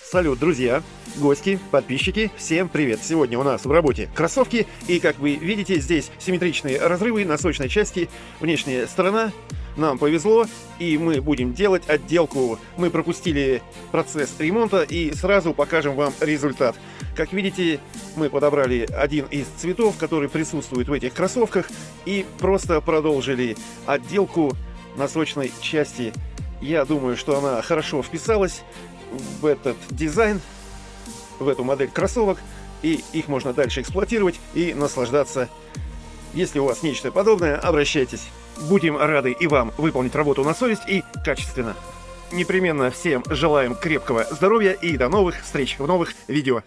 Салют, друзья, гости, подписчики, всем привет! Сегодня у нас в работе кроссовки, и как вы видите, здесь симметричные разрывы на сочной части, внешняя сторона. Нам повезло, и мы будем делать отделку. Мы пропустили процесс ремонта и сразу покажем вам результат. Как видите, мы подобрали один из цветов, который присутствует в этих кроссовках, и просто продолжили отделку на сочной части. Я думаю, что она хорошо вписалась в этот дизайн, в эту модель кроссовок, и их можно дальше эксплуатировать и наслаждаться. Если у вас нечто подобное, обращайтесь. Будем рады и вам выполнить работу на совесть и качественно. Непременно всем желаем крепкого здоровья и до новых встреч в новых видео.